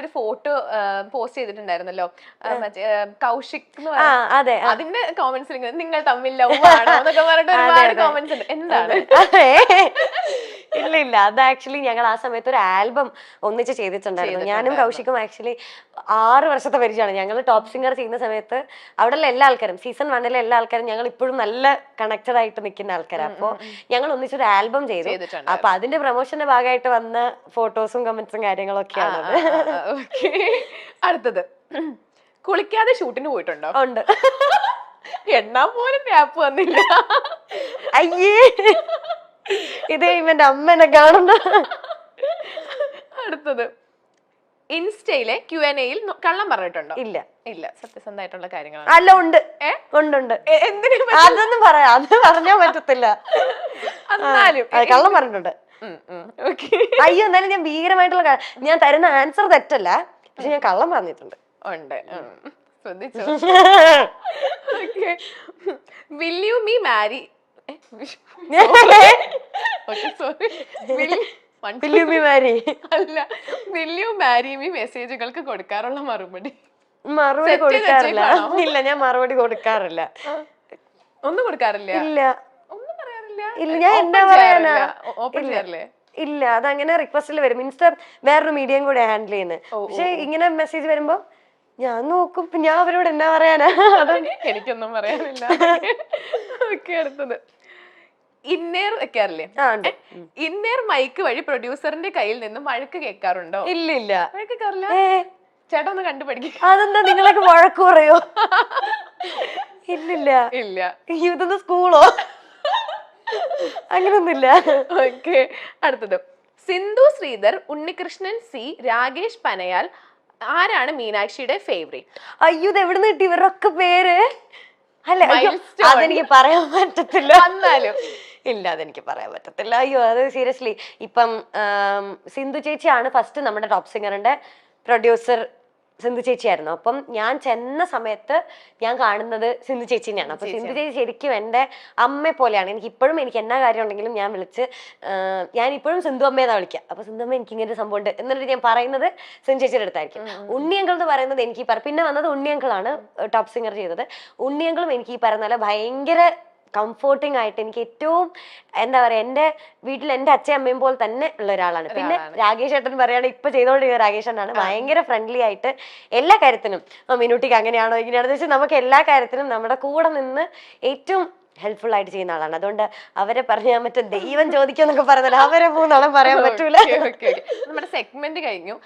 ഒരു photo post ചെയ്തിട്ടുണ്ടായിരുന്നല്ലോ മറ്റേ കൗശിക് എന്ന് പറയുന്നത്. അതിന്റെ കോമന്റ്സിൽ നിങ്ങൾ തമ്മിൽ ലവ് ആണോ എന്നൊക്കെ പറഞ്ഞിട്ട് ഒരുപാട് കോമന്റ്സ് ഉണ്ട്. എന്താണ്? ഇല്ല അത് ആക്ച്വലി ഞങ്ങൾ ആ സമയത്ത് ഒരു ആൽബം ഒന്നിച്ച് ചെയ്തിട്ടുണ്ടായിരുന്നു. ഞാനും കൗശിക്കും ആക്ച്വലി 6 വർഷത്തെ പരിചയമാണ്. ഞങ്ങൾ ടോപ്പ് സിംഗർ ചെയ്യുന്ന സമയത്ത് അവിടെയുള്ള എല്ലാ ആൾക്കാരും സീസൺ 1 എല്ലാ ആൾക്കാരും ഞങ്ങൾ ഇപ്പോഴും നല്ല കണക്റ്റഡ് ആയിട്ട് നിൽക്കുന്ന ആൾക്കാരാണ്. അപ്പോൾ ഞങ്ങൾ ഒന്നിച്ചൊരു ആൽബം ചെയ്തു. അപ്പൊ അതിന്റെ പ്രൊമോഷന്റെ ഭാഗമായിട്ട് വന്ന ഫോട്ടോസും കമന്റ്സും കാര്യങ്ങളൊക്കെയാണ്. അടുത്തത്, കുളിക്കാതെ ഷൂട്ടിന് പോയിട്ടുണ്ടോ? ഉണ്ട്. എണ്ണാൻ പോലും ഗ്യാപ്പ് വന്നില്ല. അയ്യേ, ഇതേ ഇവന്റെ അമ്മനെ കാണുന്നു. അടുത്തത്, ഇൻസ്റ്റയിലെ Q&Aയിൽ കള്ളം പറഞ്ഞിട്ടുണ്ടോ? ഇല്ല ഇല്ല, സത്യസന്ധമായിട്ടുള്ള കാര്യങ്ങളാണ്. അല്ല, ഉണ്ട്. അതൊന്നും പറയാം, അത് പറഞ്ഞാൻ പറ്റത്തില്ല. എന്നാലും കള്ളം പറഞ്ഞിട്ടുണ്ട്. അയ്യോ, എന്നാലും ഞാൻ ഭീകരമായിട്ടുള്ള ഞാൻ തരുന്ന ആൻസർ തെറ്റല്ല, പക്ഷെ ഞാൻ കള്ളം പറഞ്ഞിട്ടുണ്ട്. ഉണ്ട്, ശ്രദ്ധിച്ചു. Will you me marry? അല്ല, will you marry me മെസ്സേജുകൾക്ക് കൊടുക്കാറുള്ള മറുപടി കൊടുക്കാറില്ല. ഇല്ല, ഞാൻ മറുപടി കൊടുക്കാറില്ല. ഒന്നും കൊടുക്കാറില്ല. ഇല്ല, ഒന്നും പറയാറില്ല. ഇല്ല, ഞാൻ എന്താ പറയാനാ? ഓപ്പൺ ചെയ്യാറില്ലേ? ഇല്ല, അതങ്ങനെ റിക്വസ്റ്റിൽ വരും. ഇൻസ്റ്റ വേറൊരു മീഡിയം കൂടെ ഹാൻഡിൽ ചെയ്യുന്നത്. പക്ഷെ ഇങ്ങനെ മെസ്സേജ് വരുമ്പോ ഞാൻ നോക്കും. ഞാൻ അവരോട് എന്നാ പറയാനാ? എനിക്കൊന്നും പറയാനില്ല. ഓക്കെ, അടുത്തത്, ഇന്നേർ വെക്കാറില്ലേ? ഇന്നേർ മൈക്ക് വഴി പ്രൊഡ്യൂസറിന്റെ കയ്യിൽ നിന്നും വഴക്ക് കേൾക്കാറുണ്ടോ? ഇല്ല, വഴക്ക് കേൾക്കാറില്ല. ചേട്ടാ ഒന്ന് കണ്ടുപഠിക്കും. അതെന്താ, നിങ്ങളൊക്കെ വഴക്ക് പറയോ? ഇല്ല. ഇതൊന്ന് സ്കൂളോ? അങ്ങനൊന്നുമില്ല. ഓക്കെ, അടുത്തത്, സിന്ധു ശ്രീധർ, ഉണ്ണികൃഷ്ണൻ സി, രാകേഷ് പനയാൽ, ആരാണ് മീനാക്ഷിയുടെ ഫേവറേറ്റ്? അയ്യോ, ഇത് എവിടെ നിന്ന് കിട്ടി ഇവരൊക്കെ പേര്? അല്ല, അതെനിക്ക് പറയാൻ പറ്റത്തില്ല. എന്നാലും ഇല്ല, അതെനിക്ക് പറയാൻ പറ്റത്തില്ല. അയ്യോ, അത് സീരിയസ്ലി. ഇപ്പം സിന്ധു ചേച്ചിയാണ് ഫസ്റ്റ് നമ്മുടെ ടോപ്പ് സിംഗറിന്റെ പ്രൊഡ്യൂസർ. സിന്ധു ചേച്ചിയായിരുന്നു. അപ്പം ഞാൻ ചെന്ന സമയത്ത് ഞാൻ കാണുന്നത് സിന്ധു ചേച്ചിനെയാണ്. അപ്പൊ സിന്ധു ചേച്ചി ശരിക്കും എൻ്റെ അമ്മയെ പോലെയാണ്. എനിക്ക് ഇപ്പോഴും എനിക്ക് എന്നാ കാര്യം ഉണ്ടെങ്കിലും ഞാൻ വിളിച്ച് ഞാൻ ഇപ്പോഴും സിന്ധു അമ്മയെന്നാ വിളിക്കുക. അപ്പൊ സിന്ധു അമ്മ എനിക്ക് ഇങ്ങനെ ഒരു സംഭവം ഉണ്ട് എന്നിട്ട് ഞാൻ പറയുന്നത് സിന്ധു ചേച്ചിയുടെ അടുത്തായിരിക്കും. ഉണ്ണിയങ്കിൾ എന്ന് പറയുന്നത് എനിക്ക് പിന്നെ വന്നത് ഉണ്ണിയങ്കിളാണ് ടോപ്പ് സിംഗർ ചെയ്തത്. ഉണ്ണിയങ്കിളും എനിക്ക് ഈ പറയുന്ന പോലെ ഭയങ്കര കംഫോർട്ടിങ് ആയിട്ട് എനിക്ക് ഏറ്റവും എന്താ പറയാ, എൻ്റെ വീട്ടിൽ എൻ്റെ അച്ഛയും അമ്മയും പോലെ തന്നെ ഉള്ള ഒരാളാണ്. പിന്നെ രാകേഷ് ഏട്ടൻ പറയുകയാണ്, ഇപ്പൊ ചെയ്തോണ്ടിരിക്കുന്ന രാകേഷ് ഏട്ടനാണ്. ഭയങ്കര ഫ്രണ്ട്ലി ആയിട്ട് എല്ലാ കാര്യത്തിനും മിനുട്ടിക്ക് അങ്ങനെയാണോ ഇങ്ങനെയാണെന്ന് വെച്ചാൽ നമുക്ക് എല്ലാ കാര്യത്തിനും നമ്മുടെ കൂടെ നിന്ന് ഏറ്റവും ഹെൽപ്ഫുൾ ആയിട്ട് ചെയ്യുന്ന ആളാണ്. അതുകൊണ്ട് അവരെ പറയാൻ പറ്റും, ദൈവം ചോദിക്കാന്നൊക്കെ പറഞ്ഞാൽ അവരെ മൂന്നോളം പറയാൻ പറ്റൂല. നമ്മുടെ സെഗ്മെന്റ് കഴിഞ്ഞു.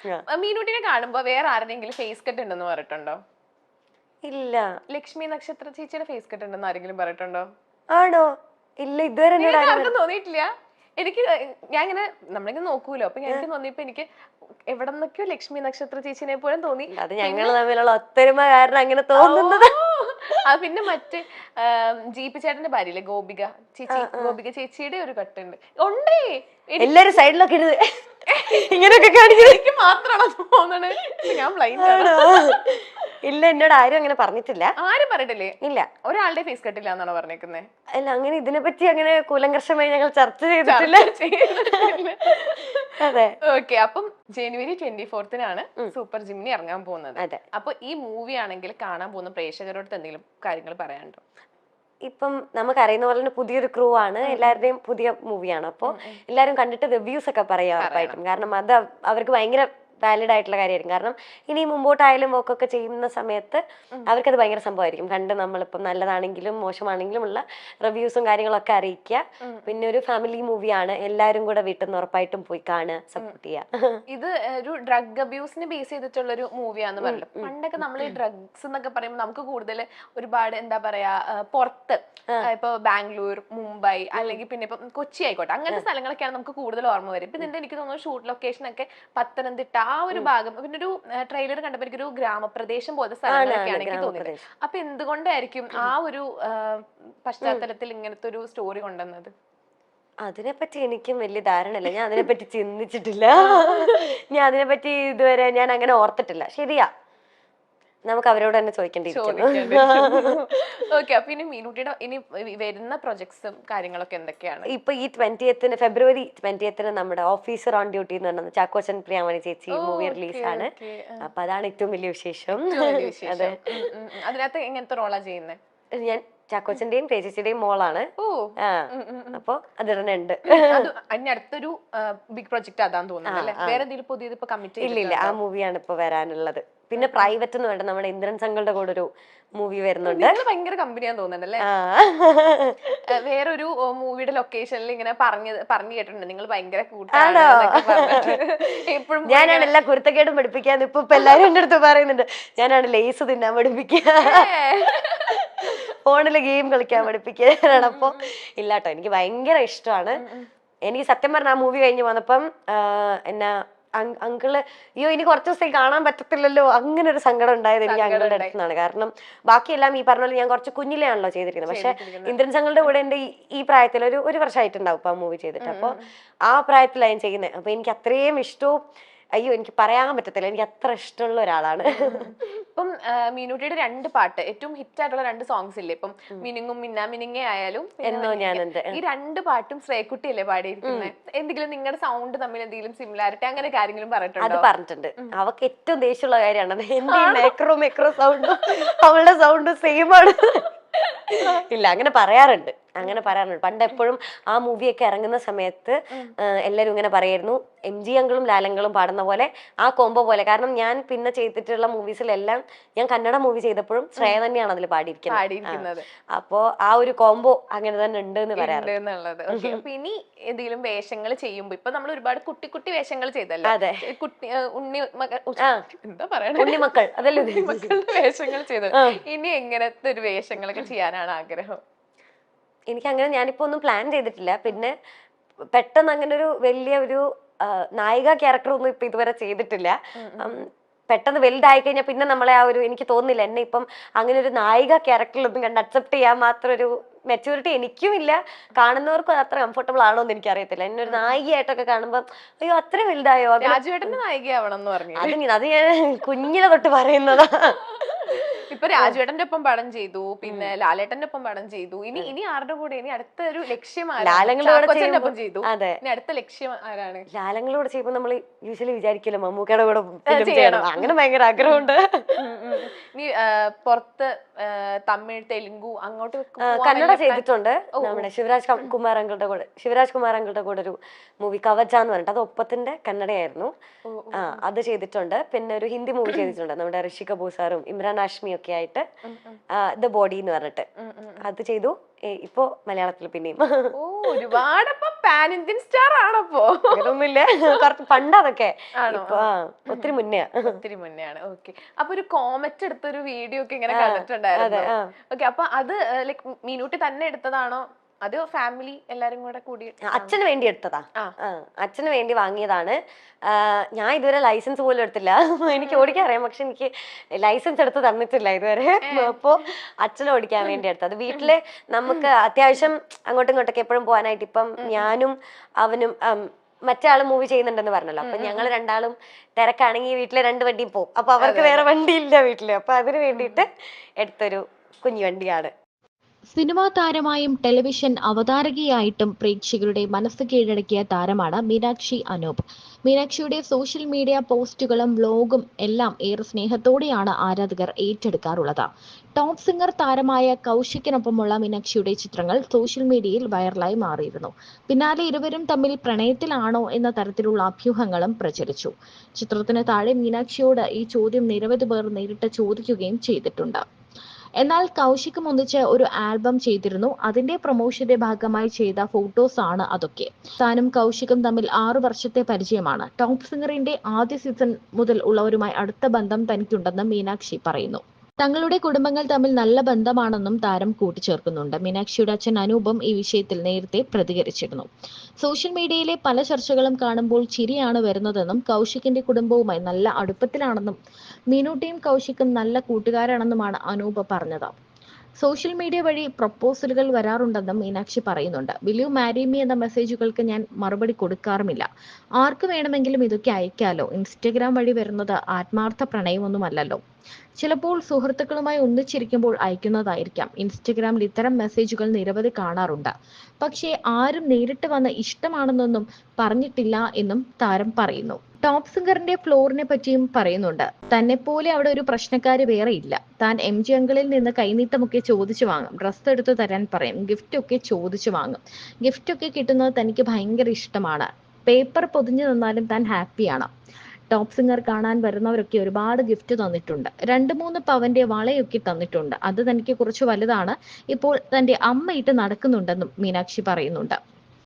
മീനുട്ടിനെ കാണുമ്പോ വേറെ ആരുടെങ്കിലും ഫേസ് കട്ട് ഉണ്ടെന്ന് പറഞ്ഞിട്ടുണ്ടോ? ഇല്ല. ലക്ഷ്മി നക്ഷത്ര ചേച്ചിയുടെ ഫേസ് കട്ട് ഉണ്ടെന്ന് ആരെങ്കിലും പറഞ്ഞിട്ടുണ്ടോ? ആണോ? ഇല്ല, ഇതുവരെ തോന്നിയിട്ടില്ല. എനിക്ക് ഞാൻ ഇങ്ങനെ നമ്മളിങ്ങനെ നോക്കൂലോ, അപ്പൊ എനിക്ക് തോന്നിയപ്പോ എനിക്ക് എവിടെ നിന്നൊക്കെയോ ലക്ഷ്മി നക്ഷത്ര ചേച്ചിനെ പോലും തോന്നി. അത് ഞങ്ങൾ തമ്മിലുള്ള ഒത്തൊരുമ കാരണം അങ്ങനെ തോന്നുന്നത്. പിന്നെ മറ്റേ ജീപി ചേട്ടന്റെ ഭാര്യയില്ലേ ഗോപിക ചേച്ചി, ഗോപിക ചേച്ചിയുടെ ഒരു കട്ടുണ്ട്. ഉണ്ടേ, എല്ലാരും സൈഡിലൊക്കെ ഇടുന്നത് ഇങ്ങനെയൊക്കെ കാണിക്കുന്നത് എനിക്ക് മാത്രമാണോ തോന്നണേ? ഞാൻ ബ്ലൈൻഡ് ആണോ? ഇല്ല, എന്നോട് ആരും അങ്ങനെ പറഞ്ഞിട്ടില്ല. ആരും പറഞ്ഞിട്ടില്ലേ? ഇല്ല, ഒരാളുടെ ഫേസ് കട്ടില്ല എന്നാണോ പറഞ്ഞേക്കുന്നത്? അല്ല, അങ്ങനെ ഇതിനെപ്പറ്റി അങ്ങനെ കൂലങ്കർഷമായി ഞങ്ങൾ ചർച്ച ചെയ്തിട്ടില്ല. അതെ. ഓക്കെ, അപ്പം ജനുവരി 24-നാണ് സൂപ്പർ ജിമ്നി ഇറങ്ങാൻ പോകുന്നത്. അതെ. അപ്പൊ ഈ മൂവി ആണെങ്കിൽ കാണാൻ പോകുന്ന പ്രേക്ഷകരോട് എന്തെങ്കിലും കാര്യങ്ങൾ പറയാനുണ്ടോ? ഇപ്പം നമുക്കറിയുന്ന പോലെ പുതിയൊരു ക്രൂ ആണ്, എല്ലാവരുടെയും പുതിയ മൂവിയാണ്. അപ്പോൾ എല്ലാവരും കണ്ടിട്ട് റിവ്യൂസ് ഒക്കെ പറയാം ഉറപ്പായിട്ടും. കാരണം അത് അവർക്ക് ഭയങ്കര വാലിഡ് ആയിട്ടുള്ള കാര്യമായിരിക്കും. കാരണം ഇനി മുമ്പോട്ടായാലും വർക്കൊക്കെ ചെയ്യുന്ന സമയത്ത് അവർക്കത് ഭയങ്കര സംഭവമായിരിക്കും. കണ്ട് നമ്മളിപ്പം നല്ലതാണെങ്കിലും മോശമാണെങ്കിലും ഉള്ള റിവ്യൂസും കാര്യങ്ങളൊക്കെ അറിയിക്കുക. പിന്നെ ഒരു ഫാമിലി മൂവിയാണ്, എല്ലാവരും കൂടെ വീട്ടിൽ നിന്ന് ഉറപ്പായിട്ടും പോയി കാണുക, സപ്പോർട്ട് ചെയ്യുക. ഇത് ഒരു ഡ്രഗ് അബ്യൂസിനെ ബേസ് ചെയ്തിട്ടുള്ള ഒരു മൂവിയാന്ന് പറഞ്ഞു. പണ്ടൊക്കെ നമ്മൾ ഈ ഡ്രഗ്സ് എന്നൊക്കെ പറയുമ്പോൾ നമുക്ക് കൂടുതൽ ഒരുപാട് എന്താ പറയാ പുറത്ത്, ഇപ്പൊ ബാംഗ്ലൂർ, മുംബൈ, അല്ലെങ്കിൽ പിന്നെ ഇപ്പൊ കൊച്ചി ആയിക്കോട്ടെ, അങ്ങനത്തെ സ്ഥലങ്ങളൊക്കെയാണ് നമുക്ക് കൂടുതൽ ഓർമ്മ വരും. ഇപ്പൊ ഇതിന്റെ എനിക്ക് തോന്നുന്നു ഷൂട്ട് ലൊക്കേഷൻ ഒക്കെ പത്തനംതിട്ട ആ ഒരു ഭാഗം. പിന്നെ ഒരു ട്രെയിലർ കണ്ടപ്പോൾ എനിക്കൊരു ഗ്രാമപ്രദേശം പോലത്തെ സ്ഥലങ്ങളൊക്കെയാണ് എനിക്ക് തോന്നിയത്. അപ്പൊ എന്തുകൊണ്ടായിരിക്കും ആ ഒരു പശ്ചാത്തലത്തിൽ ഇങ്ങനത്തെ ഒരു സ്റ്റോറി കൊണ്ടുവന്നത്? അതിനെപ്പറ്റി എനിക്കും വലിയ ധാരണയില്ല. ഞാൻ അതിനെപ്പറ്റി ചിന്തിച്ചിട്ടില്ല. ഞാൻ അതിനെപ്പറ്റി ഇതുവരെ ഞാൻ അങ്ങനെ ഓർത്തിട്ടില്ല. ശരിയാ, നമുക്ക് അവരോട് തന്നെ ചോദിക്കേണ്ടിയിരിക്കുന്നു. ഓക്കെ, അപ്പൊ ഇനി മീനൂട്ടിയുടെ ഇനി വരുന്ന പ്രൊജക്ട്സും കാര്യങ്ങളൊക്കെ എന്തൊക്കെയാണ്? ഇപ്പൊ ഈ 20th ഫെബ്രുവരി 20th നമ്മുടെ ഓഫീസർ ഓൺ ഡ്യൂട്ടി എന്ന് പറഞ്ഞ ചാക്കോച്ചൻ പ്രിയാമണി ചേച്ചി മൂവി റിലീസ് ആണ്. അപ്പൊ അതാണ് ഏറ്റവും വലിയ വിശേഷം. അതെ, അതിനകത്ത് എങ്ങനത്തെ റോളാ ചെയ്യുന്നത്? ഞാൻ ചാക്കോച്ചന്റെയും ചേച്ചിയുടെയും മോളാണ്. അപ്പൊ അത് തന്നെ ഉണ്ട്. അതിന് അടുത്തൊരു ബിഗ് പ്രൊജക്ട് അതാന്ന് തോന്നുന്നു അല്ലേ? വേറെ എന്തെങ്കിലും പുതിയത് ഇപ്പൊ കമ്മിറ്റ് ഇല്ല, ആ മൂവിയാണ് ഇപ്പൊ വരാനുള്ളത്. പിന്നെ പ്രൈവറ്റ് എന്ന് വേണ്ട നമ്മുടെ ഇന്ദ്രൻ സംഘളുടെ കൂടെ ഒരു മൂവി വരുന്നുണ്ട്. ഭയങ്കര കമ്പനിയാന്ന് തോന്നുന്നുണ്ടല്ലേ? വേറൊരു മൂവിയുടെ ലൊക്കേഷനിൽ ഇങ്ങനെ പറഞ്ഞു കേട്ടിട്ടുണ്ട് നിങ്ങൾ ഭയങ്കര കൂട്ടാണ്. ഞാനാണ് എല്ലാ കുരുത്തക്കേടും പഠിപ്പിക്കാന്ന് ഇപ്പൊ എല്ലാരും എന്റെ അടുത്ത് പറയുന്നുണ്ട്. ഞാനാണ് ലേസ് തിന്നാൻ പഠിപ്പിക്കുക, ഫോണില് ഗെയിം കളിക്കാൻ പഠിപ്പിക്കാനാണ്. അപ്പൊ ഇല്ലാട്ടോ, എനിക്ക് ഭയങ്കര ഇഷ്ടമാണ്. എനിക്ക് സത്യം പറഞ്ഞ ആ മൂവി കഴിഞ്ഞ് വന്നപ്പം എന്നാ അങ്കിള് അയ്യോ ഇനി കുറച്ച് ദിവസം കാണാൻ പറ്റത്തില്ലല്ലോ, അങ്ങനെ ഒരു സങ്കടം ഉണ്ടായത് എനിക്ക് അങ്കിളുടെ അടുത്ത് നിന്നാണ്. കാരണം ബാക്കിയെല്ലാം ഈ പറഞ്ഞ പോലെ ഞാൻ കുറച്ച് കുഞ്ഞിലെയാണല്ലോ ചെയ്തിരിക്കുന്നത്. പക്ഷെ ഇന്ദ്രൻ സംഘളുടെ കൂടെ എന്റെ ഈ പ്രായത്തിൽ ഒരു വർഷമായിട്ടുണ്ടാവും ഇപ്പൊ ആ മൂവി ചെയ്തിട്ട്. അപ്പൊ ആ പ്രായത്തിലാണ് ഞാൻ ചെയ്യുന്നത്. അപ്പൊ എനിക്ക് അത്രയും ഇഷ്ടവും അയ്യോ എനിക്ക് പറയാൻ പറ്റത്തില്ല, എനിക്ക് അത്ര ഇഷ്ടമുള്ള ഒരാളാണ്. ഇപ്പം മീനൂട്ടിയുടെ 2 പാട്ട് ഏറ്റവും ഹിറ്റ് ആയിട്ടുള്ള 2 സോങ്സ് ഇല്ലേ? ഇപ്പം മിനുങ്ങും മിന്നാ മിനുങ്ങേ ആയാലും എന്നോ ഞാനെന്ത്, ഈ 2 പാട്ടും ശ്രേയക്കുട്ടി അല്ലേ പാടിയിരിക്കുന്നത്? എന്തെങ്കിലും നിങ്ങളുടെ സൗണ്ട് തമ്മിൽ എന്തെങ്കിലും സിമിലാരിറ്റി അങ്ങനെ കാര്യങ്ങളും പറഞ്ഞിട്ടുണ്ടോ? അത് പറഞ്ഞിട്ടുണ്ട്. അവക്ക് ഏറ്റവും ദേഷ്യമുള്ള കാര്യമാണ് എന്റെ മെക്രോ സൗണ്ടും അവളുടെ സൗണ്ടും സെയിം ആണ്. ഇല്ല, അങ്ങനെ പറയാറുണ്ട്. പണ്ട് എപ്പോഴും ആ മൂവിയൊക്കെ ഇറങ്ങുന്ന സമയത്ത് എല്ലാരും ഇങ്ങനെ പറയായിരുന്നു, MG അങ്കിളും ലാലങ്കളും പാടുന്ന പോലെ ആ കോംബോ പോലെ. കാരണം ഞാൻ പിന്നെ ചെയ്തിട്ടുള്ള മൂവീസിലെല്ലാം ഞാൻ കന്നഡ മൂവി ചെയ്തപ്പോഴും ശ്രേയ തന്നെയാണ് അതിൽ പാടിയിരിക്കുന്നത്. അപ്പോ ആ ഒരു കോംബോ അങ്ങനെ തന്നെ ഉണ്ട് എന്ന് പറയാറുള്ളത്. അപ്പൊ ഇനി എന്തെങ്കിലും വേഷങ്ങൾ ചെയ്യുമ്പോ ഇപ്പൊ നമ്മൾ ഒരുപാട് കുട്ടി കുട്ടി വേഷങ്ങൾ ചെയ്തല്ലോ. അതെ, കുട്ടി എന്താ പറയണ ഉണ്ണിമക്കൾ, അതല്ലേ മക്കളുടെ വേഷങ്ങൾ ചെയ്തത്. ഇനി എങ്ങനത്തെ ഒരു വേഷങ്ങളൊക്കെ ചെയ്യാനാണ് ആഗ്രഹം? എനിക്കങ്ങനെ ഞാനിപ്പോ ഒന്നും പ്ലാൻ ചെയ്തിട്ടില്ല. പിന്നെ പെട്ടെന്ന് അങ്ങനെ ഒരു വലിയ ഒരു നായിക ക്യാരക്ടർ ഒന്നും ഇപ്പൊ ഇതുവരെ ചെയ്തിട്ടില്ല. പെട്ടെന്ന് വലുതായി കഴിഞ്ഞാൽ പിന്നെ നമ്മളെ ആ ഒരു എനിക്ക് തോന്നുന്നില്ല എന്നെ ഇപ്പം അങ്ങനെ ഒരു നായിക ക്യാരക്ടറിലൊന്നും കണ്ട് അക്സെപ്റ്റ് ചെയ്യാൻ മാത്രം ഒരു മെച്യൂരിറ്റി എനിക്കും ഇല്ല. കാണുന്നവർക്കും അത്ര കംഫർട്ടബിൾ ആണോ എന്ന് എനിക്ക് അറിയത്തില്ല. എന്നെ ഒരു നായികയായിട്ടൊക്കെ കാണുമ്പോൾ അയ്യോ അത്ര വലുതായോ, രാജുവേട്ടന്റെ നായികയാവണം എന്ന് പറഞ്ഞു. അത് ഞാൻ കുഞ്ഞിനെ തൊട്ട് പറയുന്നതാ. ഇപ്പൊ രാജുവേട്ടന്റെ ഒപ്പം പടം ചെയ്തു, പിന്നെ ലാലേട്ടന്റെ ഒപ്പം പടം ചെയ്തു. ഇനി ആരുടെ കൂടെ ഇനി അടുത്ത ഒരു ലക്ഷ്യം ലാലങ്ങളോടൊപ്പം ചെയ്തു. അതെ, ഇനി അടുത്ത ലക്ഷ്യം ആരാണ്? ലാലങ്ങളോട് ചെയ്യുമ്പോൾ നമ്മൾ യൂഷ്വലി വിചാരിക്കില്ല മമ്മൂക്കയുടെ കൂടെ ചെയ്യണം, അങ്ങനെ ഭയങ്കര ആഗ്രഹമുണ്ട്. ഇനി പുറത്ത് തമിഴ്, തെലുങ്കു അങ്ങോട്ട് കന്നഡ ചെയ്തിട്ടുണ്ട്. നമ്മുടെ ശിവരാജ് കുമാർ അങ്കിളുടെ കൂടെ ഒരു മൂവി കവച എന്ന് പറഞ്ഞിട്ട്, അത് ഒപ്പത്തിന്റെ കന്നഡയായിരുന്നു. അത് ചെയ്തിട്ടുണ്ട്. പിന്നെ ഒരു ഹിന്ദി മൂവി ചെയ്തിട്ടുണ്ട് നമ്മുടെ ഋഷി കപൂർ സാറും ഇമ്രാൻ ഹാഷ്മി ഒക്കെ ആയിട്ട്, ദ ബോഡി എന്ന് പറഞ്ഞിട്ട് അത് ചെയ്തു. ഇപ്പൊ മലയാളത്തിൽ പിന്നെയും ഒരുപാട് പാൻ ഇന്ത്യൻ സ്റ്റാർ ആണപ്പോ? അങ്ങനൊന്നുമില്ല, കുറച്ച് പണ്ട് അതൊക്കെ ഒത്തിരി മുന്നെയാണ്. ഓക്കെ, അപ്പൊ ഒരു കോമറ്റ് എടുത്തൊരു വീഡിയോ ഒക്കെ ഇങ്ങനെ കണ്ടിട്ടുണ്ടായിരുന്നു. ഓക്കെ, അപ്പൊ അത് ലൈക് മീനൂട്ടി തന്നെ എടുത്തതാണോ അത് ഫാമിലി എല്ലാരും കൂടെ കൂടി? അച്ഛന് വേണ്ടി എടുത്തതാ, അച്ഛന് വേണ്ടി വാങ്ങിയതാണ്. ഞാൻ ഇതുവരെ ലൈസൻസ് പോലും എടുത്തില്ല. എനിക്ക് ഓടിക്കാൻ അറിയാം, പക്ഷെ എനിക്ക് ലൈസൻസ് എടുത്ത് തന്നിട്ടില്ല ഇതുവരെ. അപ്പോ അച്ഛനെ ഓടിക്കാൻ വേണ്ടി എടുത്തത്. വീട്ടില് നമുക്ക് അത്യാവശ്യം അങ്ങോട്ടും ഇങ്ങോട്ടൊക്കെ എപ്പോഴും പോകാനായിട്ട് ഇപ്പം ഞാനും അവനും മറ്റേ ആള് മൂവി ചെയ്യുന്നുണ്ടെന്ന് പറഞ്ഞല്ലോ. അപ്പൊ ഞങ്ങൾ രണ്ടാളും തിരക്കാണെങ്കിൽ വീട്ടിലെ 2 വണ്ടിയും പോകും. അപ്പൊ അവർക്ക് വേറെ വണ്ടി ഇല്ല വീട്ടില്. അപ്പൊ അതിന് വേണ്ടിയിട്ട് എടുത്തൊരു കുഞ്ഞു വണ്ടിയാണ്. സിനിമാ താരമായും ടെലിവിഷൻ അവതാരകയായിട്ടും പ്രേക്ഷകരുടെ മനസ്സ് കീഴടക്കിയ താരമാണ് മീനാക്ഷി അനൂപ്. മീനാക്ഷിയുടെ സോഷ്യൽ മീഡിയ പോസ്റ്റുകളും വ്ലോഗും എല്ലാം ഏറെ സ്നേഹത്തോടെയാണ് ആരാധകർ ഏറ്റെടുക്കാറുള്ളത്. ടോപ്പ് സിംഗർ താരമായ കൗശിക്കിനൊപ്പമുള്ള മീനാക്ഷിയുടെ ചിത്രങ്ങൾ സോഷ്യൽ മീഡിയയിൽ വൈറലായി മാറിയിരുന്നു. പിന്നാലെ ഇരുവരും തമ്മിൽ പ്രണയത്തിലാണോ എന്ന തരത്തിലുള്ള അഭ്യൂഹങ്ങളും പ്രചരിച്ചു. ചിത്രത്തിന് താഴെ മീനാക്ഷിയോട് ഈ ചോദ്യം നിരവധി പേർ നേരിട്ട് ചോദിക്കുകയും ചെയ്തിട്ടുണ്ട്. എന്നാൽ കൗശിക്കും ഒന്നിച്ച് ഒരു ആൽബം ചെയ്തിരുന്നു. അതിന്റെ പ്രൊമോഷന്റെ ഭാഗമായി ചെയ്ത ഫോട്ടോസ് ആണ് അതൊക്കെ. താനും കൗശിക്കും തമ്മിൽ 6 വർഷത്തെ പരിചയമാണ്. ടോപ്പ് സിംഗറിന്റെ ആദ്യ സീസൺ മുതൽ ഉള്ളവരുമായി അടുത്ത ബന്ധം തനിക്കുണ്ടെന്ന് മീനാക്ഷി പറയുന്നു. തങ്ങളുടെ കുടുംബങ്ങൾ തമ്മിൽ നല്ല ബന്ധമാണെന്നും താരം കൂട്ടിച്ചേർക്കുന്നുണ്ട്. മീനാക്ഷിയുടെ അച്ഛൻ അനൂപും ഈ വിഷയത്തിൽ നേരത്തെ പ്രതികരിച്ചിരുന്നു. സോഷ്യൽ മീഡിയയിലെ പല ചർച്ചകളും കാണുമ്പോൾ ചിരിയാണ് വരുന്നതെന്നും കൗശിക്കിന്റെ കുടുംബവുമായി നല്ല അടുപ്പത്തിലാണെന്നും മീനൂട്ടിയും കൗശിക്കും നല്ല കൂട്ടുകാരാണെന്നുമാണ് അനൂപ് പറഞ്ഞത്. സോഷ്യൽ മീഡിയ വഴി പ്രപ്പോസലുകൾ വരാറുണ്ടെന്നും മീനാക്ഷി പറയുന്നുണ്ട്. വിൽ യു മാരി മീ എന്ന മെസ്സേജുകൾക്ക് ഞാൻ മറുപടി കൊടുക്കാറുമില്ല. ആർക്ക് വേണമെങ്കിലും ഇതൊക്കെ അയക്കാലോ. ഇൻസ്റ്റഗ്രാം വഴി വരുന്നത് ആത്മാർത്ഥ പ്രണയമൊന്നുമല്ലല്ലോ. ചിലപ്പോൾ സുഹൃത്തുക്കളുമായി ഒന്നിച്ചിരിക്കുമ്പോൾ അയക്കുന്നതായിരിക്കാം. ഇൻസ്റ്റഗ്രാമിൽ ഇത്തരം മെസ്സേജുകൾ നിരവധി കാണാറുണ്ട്. പക്ഷേ ആരും നേരിട്ട് വന്ന് ഇഷ്ടമാണെന്നൊന്നും പറഞ്ഞിട്ടില്ല എന്നും താരം പറയുന്നു. ടോപ്പ് സിംഗറിന്റെ ഫ്ലോറിനെ പറ്റിയും പറയുന്നുണ്ട്. തന്നെപ്പോലെ അവിടെ ഒരു പ്രശ്നക്കാര് വേറെ ഇല്ല. താൻ MG അങ്കിളിൽ നിന്ന് കൈനീട്ടമൊക്കെ ചോദിച്ചു വാങ്ങും, ഡ്രസ്സ് എടുത്തു തരാൻ പറയും, ഗിഫ്റ്റ് ഒക്കെ ചോദിച്ചു വാങ്ങും. ഗിഫ്റ്റ് ഒക്കെ കിട്ടുന്നത് തനിക്ക് ഭയങ്കര ഇഷ്ടമാണ്. പേപ്പർ പൊതിഞ്ഞു തന്നാലും താൻ ഹാപ്പിയാണ്. ടോപ്പ് സിംഗർ കാണാൻ വരുന്നവരൊക്കെ ഒരുപാട് ഗിഫ്റ്റ് തന്നിട്ടുണ്ട്. 2-3 പവന്റെ വളയൊക്കെ തന്നിട്ടുണ്ട്. അത് തനിക്ക് കുറച്ച് വലുതാണ്. ഇപ്പോൾ തന്റെ അമ്മ ഇട്ട് നടക്കുന്നുണ്ടെന്നും മീനാക്ഷി പറയുന്നുണ്ട്.